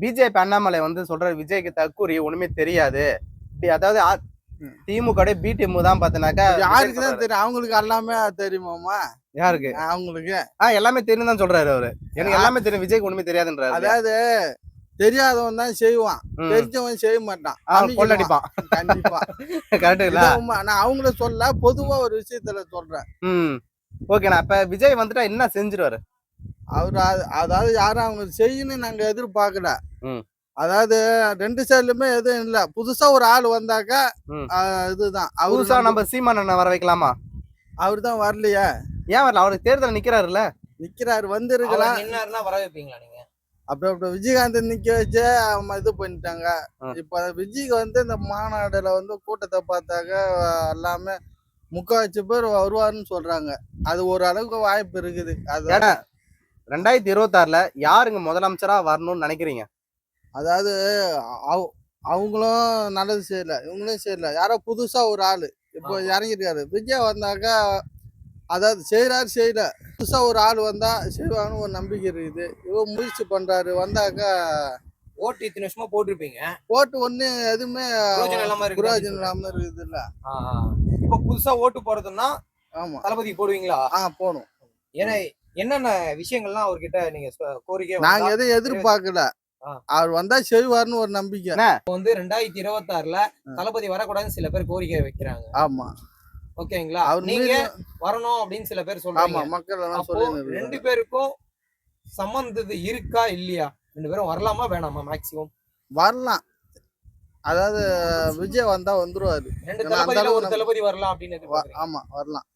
BJP Annamalai வந்து சொல்ற விஜய்க்கு தற்கூரி ஒண்ணுமே தெரியாது. அதாவது திமுக பி டீம் தான் பாத்தீங்கன்னாக்கா யாருக்குதான் தெரியும், அவங்களுக்கு எல்லாமே தெரியுமாமா? யாருக்கு? அவங்களுக்கு எல்லாமே தெரியும் தான் சொல்றாரு அவரு. எனக்கு எல்லாமே தெரியும், விஜய்க்கு ஒண்ணுமே தெரியாதுன்றாரு. அதாவது தெரியாதவன் தான் செய்வான், தெரிஞ்சவன் செய்ய மாட்டான், கொள்ளடிப்பான். கண்டிப்பா. கரெக்ட் இல்ல? நான் அவங்கள சொல்ல, பொதுவா ஒரு விஷயத்துல சொல்றேன். ஓகேண்ணா. அப்ப விஜய் வந்துட்டா என்ன செஞ்சிருவாரு அவரு? அதாவது யாரும் அவங்க செய்யணும்னு நாங்க எதிர்பார்க்கல. அதாவது ரெண்டு சைடுலுமே எதுவும் இல்ல. புதுசா ஒரு ஆள் வந்தாக்கா இதுதான். புதுசா நம்ம சீமான் அண்ணன் வர வைக்கலாமா? அவரு தான் வரலையா? ஏன் வரல? அவருக்கு தேர்தல் நிக்கிறாருல்ல. நிக்கிறாரு, வந்திருக்கலாம். வர வைப்பீங்களா நீங்க? அப்ப விஜயகாந்த் நிக்க வச்சு இது பண்ணிட்டாங்க. இப்ப விஜய்க்கு வந்து இந்த மாநாடுல வந்து கூட்டத்தை பார்த்தாக்க எல்லாமே முக்காவாசி பேர் வருவாருன்னு சொல்றாங்க. அது ஒரு அளவுக்கு வாய்ப்பு இருக்குது. அது 2026ல யாருங்க முதலமைச்சரா வரணும்னு நினைக்கிறீங்க? அதாவது அவங்களும் நல்லது செய்யல, இவங்களும் செய்யல. யாரோ புதுசா ஒரு ஆளு இப்போ இறங்கிருக்காரு. விஜய் வந்தாக்கா அதாவது செய்யறாரு செய்யல, புதுசா ஒரு ஆள் வந்தா செய்வாங்கன்னு ஒரு நம்பிக்கை இருக்குது. இவன் முயற்சி பண்றாரு, வந்தாக்கா ஓட்டு இத்தனை வருஷமா போட்டிருப்பீங்க, ஓட்டு ஒண்ணு எதுவுமே பிரயோஜனம் இல்லாம இருக்குது இல்ல. இப்ப புதுசா ஓட்டு போறதுன்னா ஆமா தளபதி போடுவீங்களா? போடும். ஏன்னா என்னென்ன விஷயங்கள்லாம் அவர்கிட்ட நீங்க கோரிக்கை? நாங்க எதுவும் எதிர்பார்க்கல, அவர் வந்தா செய்வாருன்னு ஒரு நம்பிக்கை. வந்து 2026ல தளபதி வரக்கூடாதுன்னு சில பேர் கோரிக்கை வைக்கிறாங்க. ஆமா, ஓகேங்களா? நீங்க வரணும் அப்படின்னு சில பேர் சொல்றாங்க. மக்கள் ரெண்டு பேருக்கும் சம்பந்தது இருக்கா இல்லையா? ரெண்டு பேரும் வரலாமா வேணாமா? மேக்சிமம் வரலாம். அதாவது விஜய் வந்தா வந்துருவாரு. ஒரு தளபதி வரலாம் அப்படின்னு. ஆமா, வரலாம்,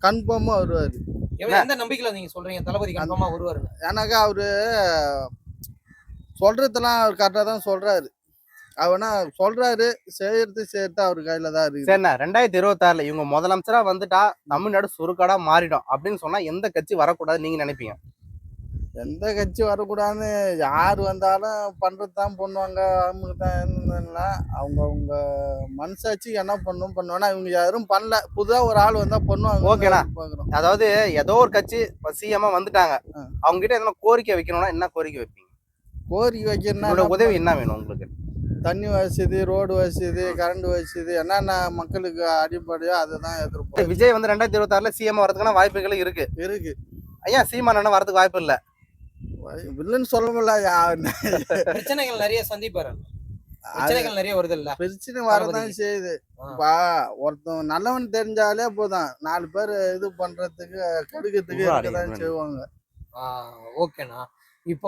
கன்ஃபார்மா வருவாரு. எந்த நம்பிக்கையில நீங்க சொல்றீங்க தளபதி கன்ஃபார்மா வருவாரு? ஏன்னாக்கா அவரு சொல்றதெல்லாம் அவர் கரெக்டா தான் சொல்றாரு. அவனா சொல்றாரு, செய்யறது அவர் கையில தான் இருக்கு. சரிண்ணா, 2026ல இவங்க முதலமைச்சரா வந்துட்டா தமிழ்நாடு சுருக்காடா மாறிடும் அப்படின்னு சொன்னா எந்த கட்சி வரக்கூடாது நீங்க நினைப்பீங்க? எந்த கட்சி வரக்கூடாதுன்னு யார் வந்தாலும் பண்றதுதான் பண்ணுவாங்க. அவங்க மனசாட்சி என்ன பண்ணுவானா, இவங்க யாரும் பண்ணல, புதுதா ஒரு ஆள் வந்தா பண்ணுவாங்க. ஓகேண்ணா. அதாவது ஏதோ ஒரு கட்சி சிஎம்மா வந்துட்டாங்க, அவங்க கிட்ட எதனா கோரிக்கை வைக்கணும்னா என்ன கோரிக்கை வைப்பீங்க? கோரிக்கை வைக்கணும்னா உதவி என்ன வேணும் உங்களுக்கு? தண்ணி வசதி, ரோடு வசதி, கரண்ட் வசதி, என்னென்ன மக்களுக்கு அடிப்படையோ அதுதான் எதிர்ப்பு. விஜய் வந்து 2026ல சிஎம் வரதுக்கான வாய்ப்புகள் இருக்கு. ஐயா சீமான் அண்ணன் வரதுக்கு வாய்ப்பு இல்ல இல்லைன்னு சொல்ல முடியல. பிரச்சனைகள் நிறைய சந்திப்பாரு, பிரச்சனைகள் நிறைய வருது இல்ல? பிரச்சனை வரதான் செய்யுது. ஒருத்தன் நல்லவன் தெரிஞ்சாலே போதும், 4 பேர் இது பண்றதுக்கு கெடுக்கிறதுக்கு செய்வாங்க. ஓகேண்ணா. இப்போ